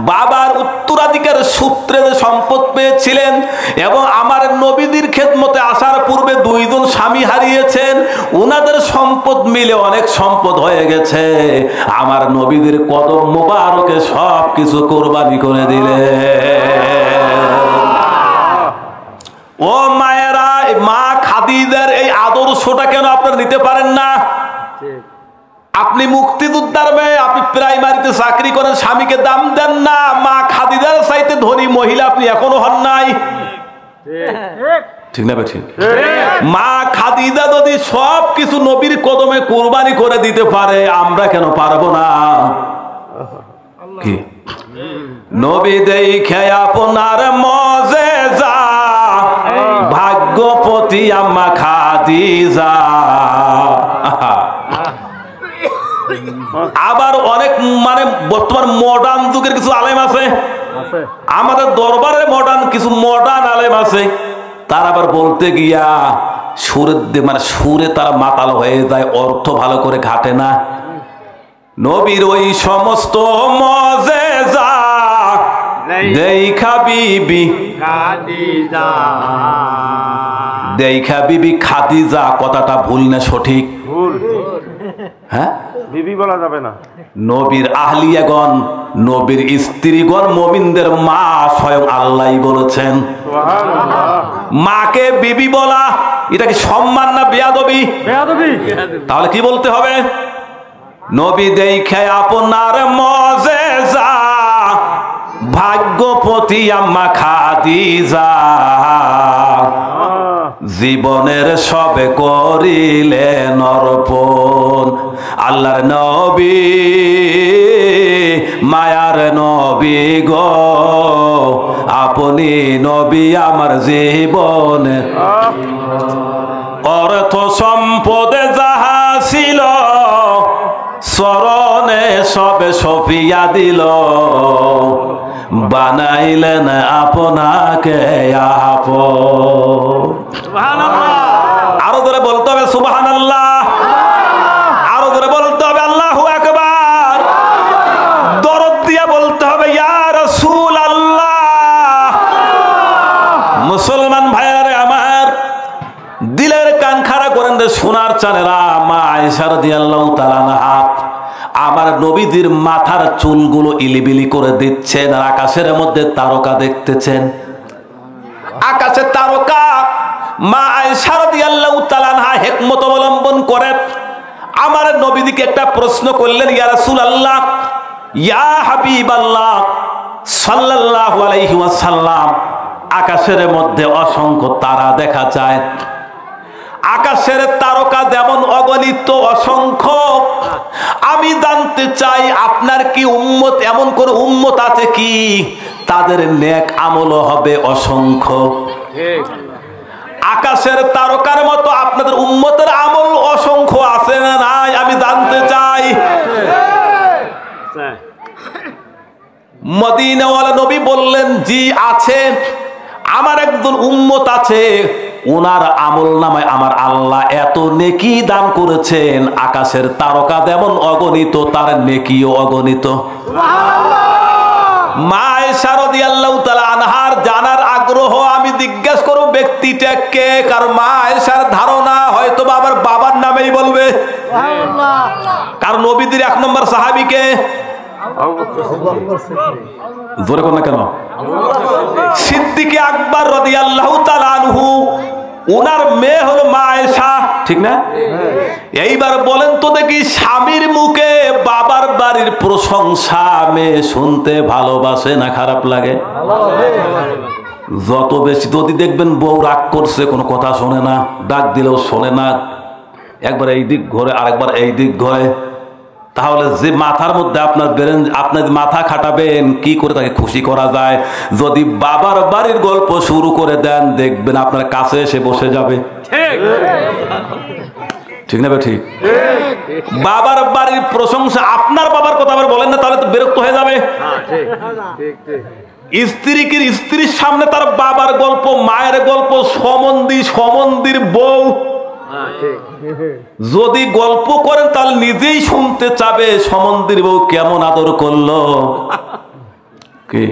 বাবার উত্তরাধিকার সূত্রে সম্পদ পেয়েছিলেন এবং আমার নবীদের খেদমতে আসার পূর্বে দুইজন স্বামী হারিয়েছেন। উনাদের সম্পদ মিলে অনেক সম্পদ হয়ে গেছে। আমার নবীদের কদম মোবারকে সব কিছু কোরবানি করে দিলেন। ও মায়েরা, মা খাদিজার এই আদর্শটা কেন আপনারা নিতে পারেন না? আপনি মুক্তিযোদ্ধার মেয়ে, আপনি প্রাইমারিতে চাকরি করেন, স্বামীকে দাম দেন না। মা খাদিজার চাইতে ধনী মহিলা আপনি এখনো হন নাই। ঠিক না ঠিক? মা খাদিজা যদি সব কিছু নবীর কদমে কুরবানি করে দিতে পারে, আমরা কেন পারবো না? কি নবী দেখে আপনার মজেজা, ভাগ্যপতি আম্মা খাদিজা। আবার অনেক মানে বর্তমান মডার্ন যুগের কিছু আলেম আছে, আমাদের দরবারে মডার্ন কিছু মডার্ন আলেম আছে, তারা আবার বলতে গিয়া সুরে তারা মাতাল হয়ে যায়, অর্থ ভালো করে ঘাটে না। নবীর ওই সমস্ত মজেজা দেখা বিবি খাদিজা, কথাটা ভুল না সঠিক? হ্যাঁ, বিবি বলা যাবে না। নবীর আহলিয়াগণ, নবীর স্ত্রীগণ, মুমিনদের মা স্বয়ং আল্লাহ বলেছেন। মাকে বিবি বলা এটা কি সম্মান না বেয়াদবি? তাহলে কি বলতে হবে? নবী দেখে আপনার মজেজা, ভাগ্যপতি আম্মা খাদিজা, জীবনের সবে করিলেন অর্পণ। আল্লাহর নবী, মায়ার নবী গো, আপনি নবী আমার জীবনে। অর্থ সম্পদে যাহা ছিল, চরণে সবে সফিয়া দিল, বানাইলেন আপনাকে আপন। আরো ধরে বলতে হবে সুবহানাল্লাহ, আরো ধরে বলতে হবে আল্লাহু আকবার, দরদ দিয়া বলতে হবে ইয়া রাসূলুল্লাহ। মুসলমান ভাইয়ারে আমার, দিলের কান খাড়া করেন রে সোনার চানেরা। মা আয়েশা রাদিয়াল্লাহু তাআলা আনহা আমার নবীজির মাথার চুলগুলো ইলিবিলি করে দিচ্ছেন, আর আকাশের মধ্যে তারকা দেখতেছেন। আকাশে তারকা। মা আয়েশা রাদিয়াল্লাহু তাআলা আনহা হিকমত অবলম্বন করে আমার নবীজিকে একটা প্রশ্ন করলেন, ইয়া রাসূলুল্লাহ, ইয়া হাবিবাল্লাহ সাল্লাল্লাহু আলাইহি ওয়াসাল্লাম, আকাশের মধ্যে অসংখ্য তারা দেখা যায়, আকাশের তারকা যেমন অগণিত অসংখ্য, আমি জানতে চাই আপনার কি উম্মত, এমন কোন উম্মত আছে কি তাদের নেক আমল হবে অসংখ্য? আকাশের তারকার মতো আপনাদের উম্মতের আমল অসংখ্য আছে না নাই, আমি জানতে চাই। মদিনাওয়ালা নবী বললেন, জি আছে, আমার একজন উম্মত আছে, ওনার আমল নামায় আমার আল্লাহ এত নেকি দান করেছেন, আকাশের তারকা যেমন অগণিত তার নেকিও অগণিত। মা আয়েশা রাদিয়াল্লাহু তাআলা আনহার জানার আগ্রহ, আমি জিজ্ঞেস করব ব্যক্তিটা কে, কারণ মা আয়েশার ধারণা হয়তো আবার বাবার নামেই বলবে, কারণ নবীদের 1 নম্বর সাহাবী কে? জোরে কোন না কেন? সিদ্দিকে আকবর রাদিয়াল্লাহু তাআলা আনহু, ওনার মেয়ে হলো মা আয়েশা, ঠিক না? এইবার বলেন তো দেখি, স্বামীর মুখে বাবার বাড়ির প্রশংসা মেয়ে শুনতে ভালোবাসে না খারাপ লাগে? যত বেশি যদি দেখবেন বউ রাগ করছে, কোনো কথা শোনে না, ডাক দিলেও শোনে না, একবার এই দিক ঘরে আরেকবার এই দিক ঘরে, তাহলে যে মাথার মধ্যে আপনার বেরেন, আপনার মাথা খাটাবেন কি করে তাকে খুশি করা যায়। যদি বাবার বাড়ির গল্প শুরু করে দেন, দেখবেন আপনার কাছে এসে বসে যাবে, ঠিক না? ঠিক। বাবার বাড়ির প্রশংসা, আপনার বাবার কথা আবার বলেন না, তাহলে তো বিরক্ত হয়ে যাবে। স্ত্রীকে স্ত্রীর সামনে তার বাবার গল্প, মায়ের গল্প, সমন্দির বউ যদি গল্প করেন তাহলে নিজেই শুনতে চাবে সমন্দির বউ কেমন আদর করলো। কি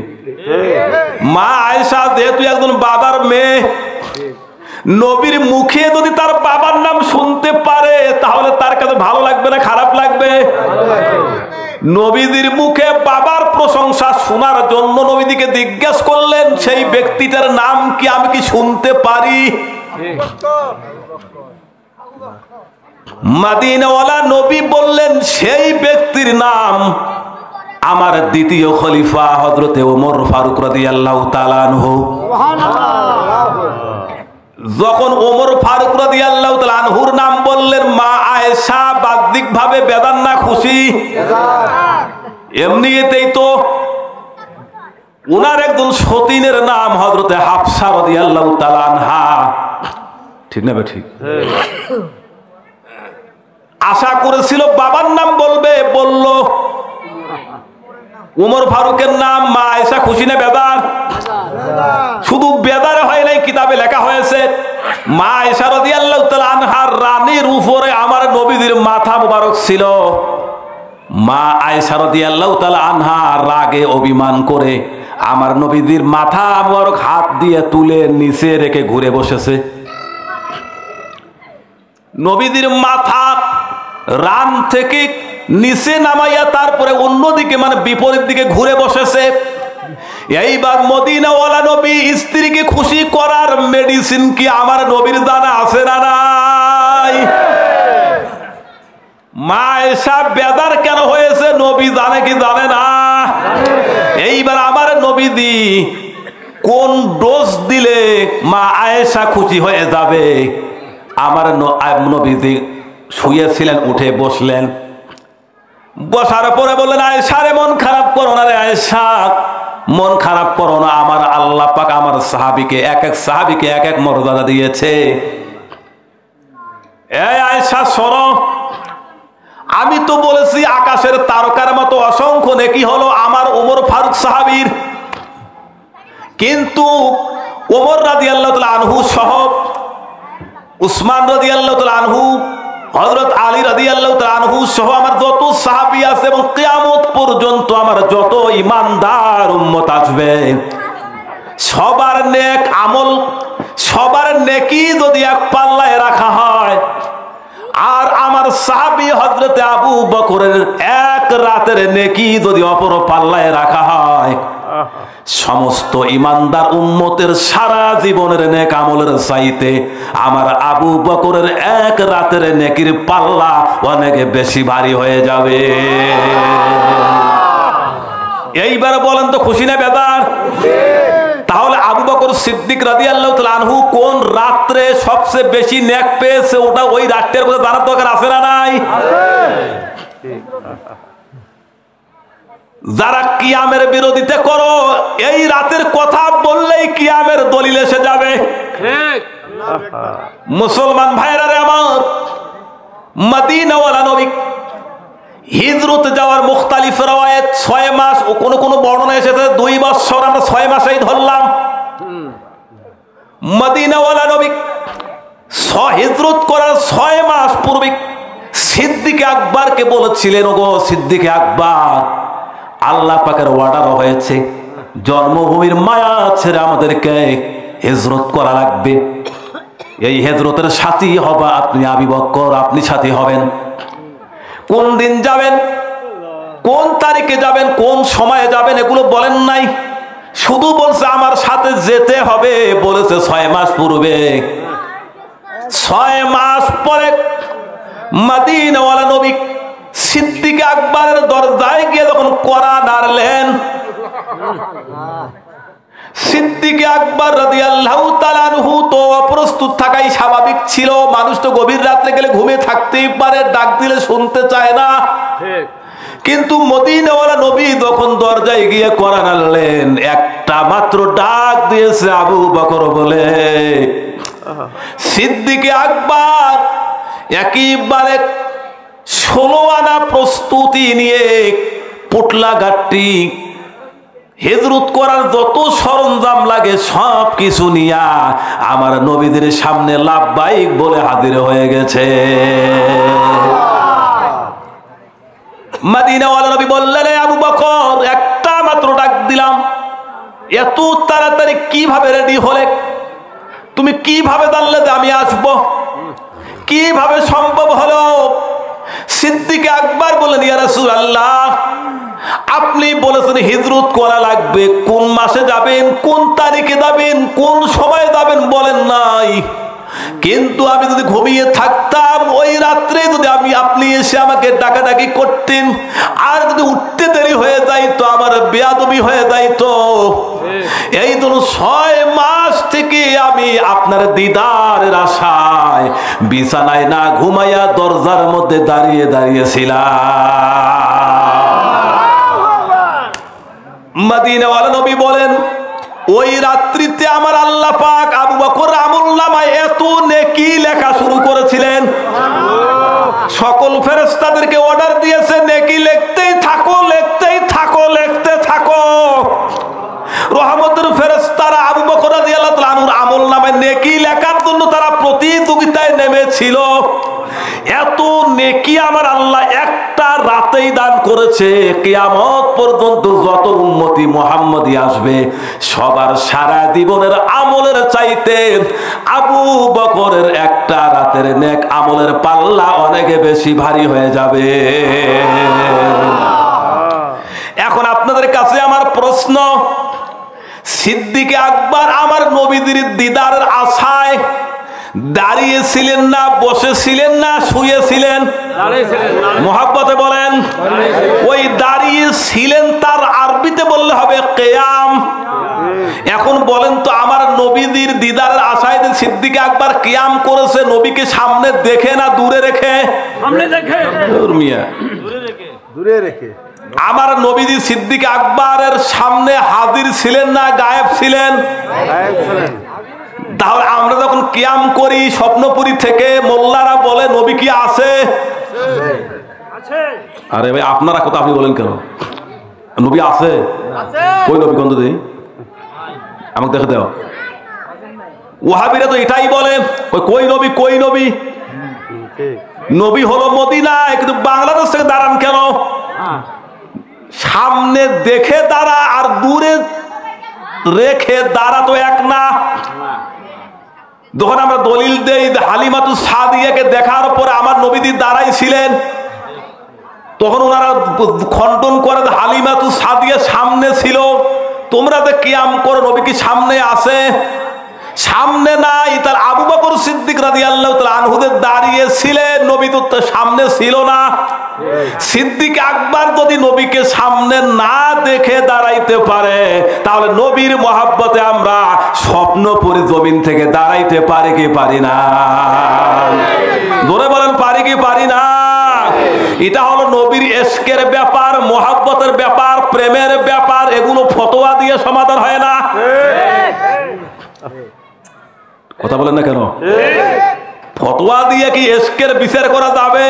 মা আয়েশা যেহেতু একজন বাবার মেয়ে, নবীর মুখে যদি তার বাবার নাম শুনতে পারে তাহলে তার কাছে ভালো লাগবে না খারাপ লাগবে? নবীদের মুখে বাবার প্রশংসা শোনার জন্য নবীদিকে জিজ্ঞেস করলেন, সেই ব্যক্তিটার নাম কি, আমি কি শুনতে পারি? মদিনাওয়ালা নবী বললেন, সেই ব্যক্তির নাম আমার দ্বিতীয় খলিফা হযরতে ওমর ফারুক রাদিয়াল্লাহু তাআলা আনহু। যখন ওমর ফারুক রাদিয়াল্লাহু তাআলা আনহুর নাম বললেন, মা আয়েশা বাহ্যিক ভাবে বেদান না খুশি? এমনিতেই তো উনার একজন সতীনের নাম হযরতে হাফসা রাদিয়াল্লাহু তাআলা আনহা, ঠিক না? ঠিক। আশা করেছিল বাবার নাম বলবে, বলল ওমর ফারুকের নাম। মা আয়েশা খুশি না বেদার? শুধু বেদারে হয় নাই, কিতাবে লেখা হয়েছে মা আয়েশা রাদিয়াল্লাহু তাআলা আনহার রানীর উপরে আমার নবীর মাথা মুবারক ছিল। মা আয়েশা রাদিয়াল্লাহু তাআলা আনহা রাগে অভিমান করে আমার নবীর মাথা মুবারক হাত দিয়ে তুলে নিচে রেখে ঘুরে বসেছে। নবীর মাথা রান থেকে নিচে নামাইয়া তারপরে অন্যদিকে মানে বিপরীত দিকে ঘুরে বসেছে। এইবার মদিনাওয়ালা নবী স্ত্রীকে খুশি করার মেডিসিন কি আমার নবীর জানা আছে না নাই? মা আয়েশা বেদার কেন হয়েছে নবী জানে কি জানে না? এইবার আমার নবীদি কোন ডোজ দিলে মা আয়েশা খুশি হয়ে যাবে? আমার নবীদি শুয়েছিলেন, উঠে বসলেন। বসার পরে বললেন, আয়েশা রে মন খারাপ করো না রে আয়েশা, মন খারাপ করো না। আমার আল্লাহ পাক আমার সাহাবীকে এক এক সাহাবীকে এক এক মর্যাদা দিয়েছে। এই আয়েশা শোনো, আমি তো বলেছি আকাশের তারকার মতো অসংখ্য নেকি হলো আমার ওমর ফারুক সাহাবীর, কিন্তু ওমর রাদিয়াল্লাহু তাআলা আনহু সহ উসমান রাদিয়াল্লাহু তাআলা আনহু, হযরত আলী রাদিয়াল্লাহু তাআলা আনহু সহ আমার যত সাহাবী আছে এবং কিয়ামত পর্যন্ত আমার যত ঈমানদার উম্মত আসবে, সবার নেক আমল, সবার নেকি যদি এক পাল্লায় রাখা হয়, আর আমার সাহাবী হযরতে আবু বকরের এক রাতের নেকি যদি অপর পাল্লায় রাখা হয়, সমস্ত ঈমানদার উম্মতের সারা জীবনের নেক আমলের চাইতে আমার আবু বকরের এক রাতের নেকির পাল্লা অনেক বেশি ভারী হয়ে যাবে। এইবার বলেন তো খুশি না বেদার? তাহলে আবু বকর সিদ্দিক রাদিয়াল্লাহু তাআলা আনহু কোন রাত্রে সবচেয়ে বেশি নেক পেয়েছে, ওটা ওই রাতের কথা জানার দরকার আছে না নাই? যারা কিয়ামের বিরোধিতা করো, এই রাতের কথা বললেই কিয়ামের দলিল এসে যাবে। মুসলমান ভাইরা রে আমার, মদিনাওয়ালা নবী হিজরত যাওয়ার মুখতালিফ রওয়ায়াত 6 মাস, ও কোন কোন বর্ণনা এসেছে 2 বছর, আমরা 6 মাসেই ধরলাম। মদিনাওয়ালা নবী হিজরত করার 6 মাস পূর্বে সিদ্দিক আকবরকে বলেছিলেন, ওগো সিদ্দিক আকবর, আল্লাহ পাকের অর্ডার হয়েছে জন্মভূমির মায়া ছেড়ে আমাদেরকে হিজরত করা লাগবে। এই হিজরতের সাথী হবা আপনি আবু বকর, আপনি সাথী হবেন। কোন দিন যাবেন, কোন তারিখে যাবেন, কোন সময়ে যাবেন এগুলো বলেন নাই, শুধু বলছে আমার সাথে যেতে হবে। বলেছে 6 মাস পূর্বে। 6 মাস পরে মদিনাওয়ালা নবী সিদ্দিক আকবরের দরজায় গিয়ে যখন কড়া নাড়লেন, সিদ্দিক আকবর রাদিয়াল্লাহু তাআলা আনহু তো অপ্রস্তুত থাকাই স্বাভাবিক ছিল। মানুষ তো গভীর রাত্রে গেলে ঘুমিয়ে থাকতেই পারে, ডাক দিলে শুনতে চায় না। কিন্তু মদিনাওয়ালা নবী যখন দরজায় গিয়ে কড়া নাড়লেন, একটা মাত্র ডাক দিয়েছে আবু বকর বলে। সিদ্দিক আকবর একেবারে 16 আনা প্রস্তুতি নিয়ে পুটলা গাট্টি, হিজরত করার যত সরঞ্জাম লাগে সব কিছু নিয়া আমার নবীদের সামনে লাব্বাইক বলে হাজির হয়ে গেছে। মদিনাওয়ালা নবী বললেন, আবু বকর, একটা মাত্র ডাক দিলাম, এত তাড়াতাড়ি কিভাবে রেডি হলে? তুমি কিভাবে জানলে যে আমি আসবো? কিভাবে সম্ভব হলো? সিদ্দিক আকবর বলেন, ইয়া রাসূলুল্লাহ, আপনি বলেছেন হিজরত করা লাগবে, কোন মাসে যাবেন, কোন তারিখে যাবেন, কোন সময় যাবেন বলেন নাই, কিন্তু আমি যদি ঘুমিয়ে থাকতাম ওই রাত্রে যদি আপনি এসে আমাকে ডাকাডাকি করতেন, আর যদি উঠতে দেরি হয়ে যাইতো আমার বেয়াদবি হয়ে যাইতো। এই ধরুন 6 মাস থেকে আমি আপনার দিদারের আশায় বিছানায় না ঘুমাইয়া দরজার মধ্যে দাঁড়িয়ে দাঁড়িয়েছিলাম। মদিনাওয়ালা নবী বলেন ওই রাত্রিতে আমার আল্লাহ পাক আবু বকর আমলনামায় এত নেকি লেখা শুরু করেছিলেন, সকল ফেরেশতাদেরকে অর্ডার দিয়েছে নেকি লিখতেই থাকো, লিখতেই থাকো, লিখতে থাকো। রহমতের ফেরেশতারা আবু বকর রাদিয়াল্লাহু তাআলা আনহুর আমলনামায় নেকি লেখার জন্য তারা প্রতিযোগিতায় নেমেছিল। এত নেকি আমার আল্লাহ একটা রাতেই দান করেছে। কিয়ামত পর্যন্ত যত উম্মতি মুহাম্মদী আসবে সবার সারা জীবনের আমলের চাইতে আবু বকরের একটা রাতের নেক আমলের পাল্লা অনেক বেশি ভারী হয়ে যাবে। এখন আপনাদের কাছে আমার প্রশ্ন, সিদ্দিক আকবর আমার নবীদের দিদারের আশায় দাঁড়িয়েছিলেন না বসেছিলেন না শুয়েছিলেন? মুহাব্বতে বলেন। ওই দাঁড়িয়েছিলেন তার আরবিতে বললে হবে কিয়াম। এখন বলেন তো আমার নবীদের দিদারের আশায় সিদ্দিক আকবর কিয়াম করেছে নবীকে সামনে দেখে না দূরে রেখে? সামনে দেখে। দূরে রেখে। আমার নবীজি সিদ্দিক আকবরের সামনে হাজির ছিলেন না গায়েব ছিলেন? গায়েব ছিলেন। তাহলে আমরা যখন কিয়াম করি স্বপ্নপুরী থেকে মোল্লারা বলে নবী কি আছে? আরে ভাই আপনারা কথা আপনি বলেন কেন? নবী আছে? কই নবী গন্ধ দেই আমাকে দেখে দাও। ওয়াহাবিরা তো এটাই বলে কই নবী, কই নবী? নবী হলো মদিনায়, কিন্তু বাংলাদেশ থেকে দাঁড়ান কেন? সামনে দেখে দাঁড়া আর দূরে রেখে দাঁড়া তো এক না। যখন আমরা দলিল দেই হালিমাতু সাদিয়াকে দেখার পরে আমার নবীজি দাঁড়াইছিলেন, তখন ওনারা খণ্ডন করে হালিমাতু সাদিয়া সামনে ছিল। তোমরা যে কিয়াম করো নবী কি সামনে আছে? সামনে নাই। তার আবু বকর সিদ্দিক রাদিয়াল্লাহু তাআলা আনহুদের দাঁড়িয়েছিলেন, নবী তো সামনে ছিল না। সিদ্দিক আকবর যদি নবীকে সামনে না দেখে দাঁড়াইতে পারে তাহলে নবীর মহাব্বতে আমরা স্বপ্নপুরী জমিন থেকে দাঁড়াইতে পারি কি পারি না? জোরে বলেন পারি কি পারি না? এটা হলো নবীর ইশকের ব্যাপার, মহাব্বতের ব্যাপার, প্রেমের ব্যাপার। এগুলো ফতোয়া দিয়ে সমাধান হয় না। কথা বলেন না কেন? ফতোয়া দিয়ে কি ইশকের বিচার করা যাবে?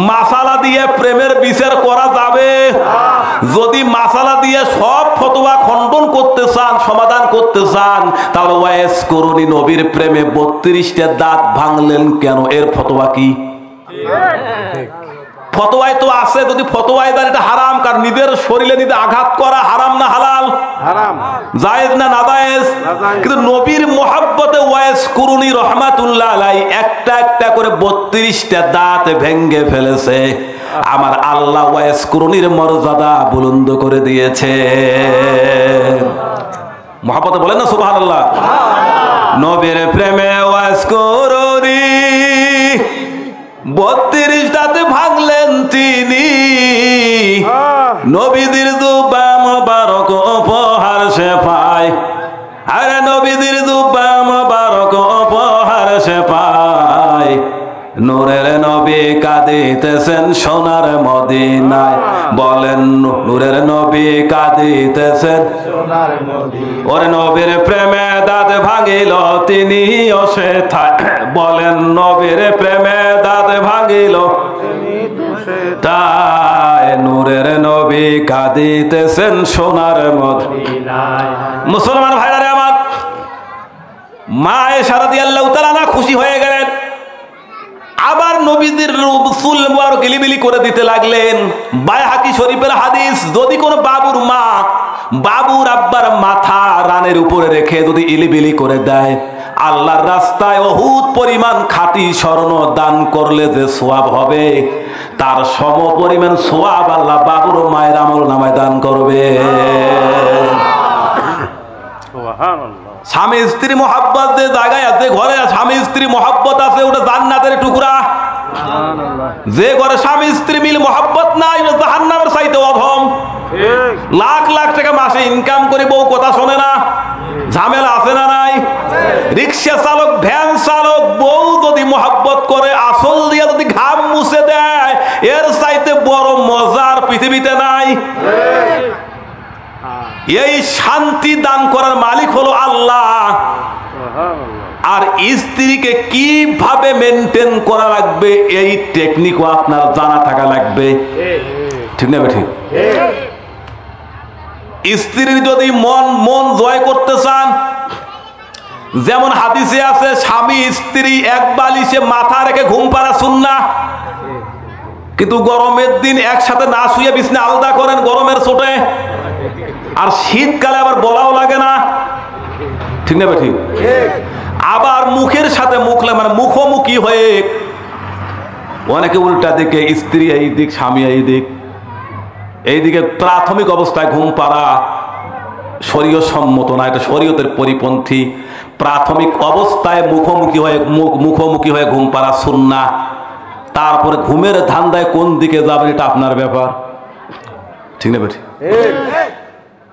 মাসালা দিয়ে প্রেমের বিচার করা যাবে? যদি মাসালা দিয়ে সব ফতোয়া খণ্ডন করতে চান, সমাধান করতে চান, তাহলে ওয়াইস করুনি নবীর প্রেমে 32টা দাঁত ভাঙলেন কেন? এর ফতোয়া কি? ফতোয়ায় তো আছে যদি ফতোয়ায় দেন এটা হারাম, কারণ নিজের শরীরে নিজে আঘাত করা হারাম না হালাল? হারাম। জায়েজ না নাজায়েজ? কিন্তু নবীর মহব্বতে ওয়াইস কুরুনি রহমাতুল্লাহ আলাইহি একটা একটা করে 32টা দাঁত ভেঙে ফেলেছে। আমার আল্লাহ ওয়াইস কুরুনির মর্যাদা বুলন্দ করে দিয়েছে। মহব্বতে বলেন না সুবহানাল্লাহ। নবীর প্রেমে ওয়াইস কুরুনি 32 দাঁতে ভাঙলেন তিনি। নবীদের দুবা মোবারক উপহার সে পায়, আরে নবীদের দুবা মোবারক উপহার সে পায়। নূরের নবী কাঁদিতেছেন সোনার মদিনায়, বলেন নূরের নবী কাঁদিতেছেন সোনার মদিনায়। ওরে নবীর প্রেমে দাঁত ভাঙিল তিনি অসেথায়, বলেন নবীর প্রেমে দাঁত ভাঙিল তাই। নূরের নবী কাঁদিতেছেন সোনার মদিনায়। মুসলমান ভাইরা রে আমার, মা আয়েশা রাদিয়াল্লাহু তাআলা না খুশি হয়ে গেলেন। আবার নবীদের রসুল মুবারক গিলিবিলি করে দিতে লাগলেন। বাইহাকি শরীফের হাদিস, যদি কোন বাবুর মা বাবুর আব্বার মাথা রানের উপরে রেখে যদি ইলিবিলি করে দেয়, আল্লাহর রাস্তায় অহুত পরিমাণ খাঁটি স্বর্ণ দান করলে যে সওয়াব হবে, তার সম পরিমাণ সওয়াব আল্লাহ বাবুর মায়ের আমল নামায় দান করবে। স্বামী স্ত্রী মহাব্বত যে জায়গায় আছে, ঘরে স্বামী স্ত্রী মহাব্বত আছে, ওটা জান্নাতের টুকরা। যে ঘরে স্বামী স্ত্রী মিল মহাব্বত নাই, ওটা জাহান্নামের চাইতে অধম। লাখ লাখ টাকা মাসে ইনকাম করে বউ কথা শোনে না, ঝামেলা আছে না নাই? রিক্সা চালক, ভ্যান চালক, বউ যদি মহাব্বত করে, আসল দিয়ে যদি ঘাম মুছে দেয়, এর চাইতে বড় মজার পৃথিবীতে নাই। এই শান্তি দান করার মালিক হলো আল্লাহ। আর স্ত্রীকে কিভাবে মেনটেন করা লাগবে, এই টেকনিকও আপনার জানা থাকা লাগবে, ঠিক না ঠিক? স্ত্রীর যদি মন জয় করতে চান, যেমন হাদিসে আছে, স্বামী স্ত্রী এক বালিশে মাথা রেখে ঘুম পাড়া সুন্নাহ। কিন্তু গরমের দিন একসাথে না শুয়ে বিছানা আলাদা করেন গরমের চোটে, আর শীতকালে আবার বলাও লাগে না, ঠিক না ঠিক? আবার মুখের সাথে মুখ, মানে মুখোমুখি হয়ে অনেকে উল্টা দিকে, স্ত্রী এই দিক স্বামী এই দিক, এইদিকে প্রাথমিক অবস্থায় ঘুম পাড়া শরীয়ত সম্মত না, এটা শরীয়তের পরিপন্থী। প্রাথমিক অবস্থায় মুখোমুখি হয়ে ঘুম পাড়া সুন্নাহ। তারপরে ঘুমের ধান্দায় কোন দিকে যাবেন এটা আপনার ব্যাপার, ঠিক না বেটি?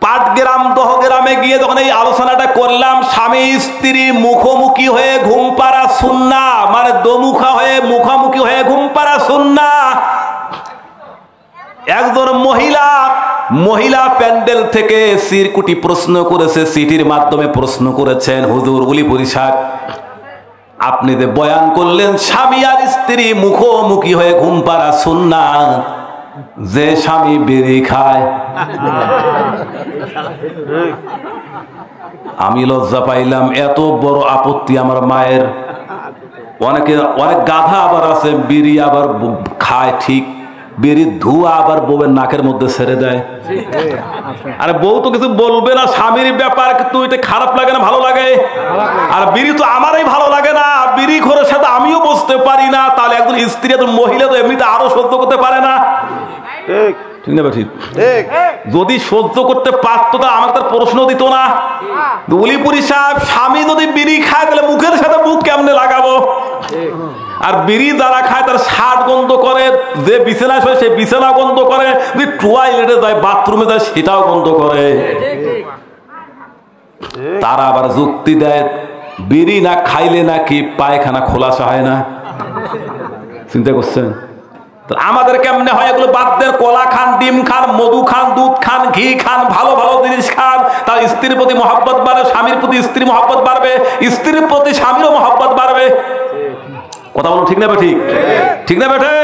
পাটগ্রাম দহগ্রামে গিয়ে যখন এই আলোচনাটা করলাম, স্বামী স্ত্রী মুখোমুখি হয়ে ঘুম পাড়া সুন্নাহ, মানে দোমুখা হয়ে মুখোমুখি হয়ে ঘুম পাড়া সুন্নাহ। একজন মহিলা প্যান্ডেল থেকে চিরকুটি প্রশ্ন করেছে, চিঠির মাধ্যমে প্রশ্ন করেছেন, হুজুর উলিপুরি সাহেব, আপনি যে বয়ান করলেন স্বামী আর স্ত্রী মুখোমুখি হয়ে ঘুম পাড়া সুন্নাহ, যে স্বামী বিড়ি খায়। আমি লজ্জা পাইলাম, এত বড় আপত্তি আমার মায়ের। অনেক গাধা আবার আছে, বিড়ি আবার খায় ঠিক, বিড়ির ধোঁয়া আবার বউয়ের নাকের মধ্যে ছেড়ে দেয়। আরে বউ তো কিছু বলবে না, স্বামীর ব্যাপার, কিন্তু এটা খারাপ লাগে না ভালো লাগে? আর বিড়ি তো আমারই ভালো লাগে না, বিড়ি খোরের সাথে আমিও বসতে পারি না, তাহলে একজন স্ত্রী, একজন মহিলা তো এমনিতে আরো সহ্য করতে পারে না, ঠিক না ঠিক? যদি সহ্য করতে পারতো তা আমাকে তার প্রশ্ন দিত না। উলিপুরি সাহেব, স্বামী যদি বিড়ি খায় তাহলে মুখের সাথে মুখ কেমনে লাগাবো? আর বিড়ি যারা খায় তার শার্ট গন্ধ করে, যে বিছানায় শোয় সে বিছানা গন্ধ করে, যদি টয়লেটে যায়, বাথরুমে যায়, সেটাও গন্ধ করে। তারা আবার যুক্তি দেয়, বিড়ি না খাইলে নাকি পায়খানা খোলাসা হয় না। চিন্তা করছেন? আমাদের কেমনে হয় এগুলো বাদ দেন? কলা খান, ডিম খান, মধু খান, দুধ খান, ঘি খান, ভালো ভালো জিনিস খান, তার স্ত্রীর প্রতি মহব্বত বাড়বে, স্বামীর প্রতি স্ত্রী মহব্বত বাড়বে, স্ত্রীর প্রতি স্বামীরও মহব্বত বাড়বে। কথা বলো ঠিক না ঠিক? ঠিক না বেঠে?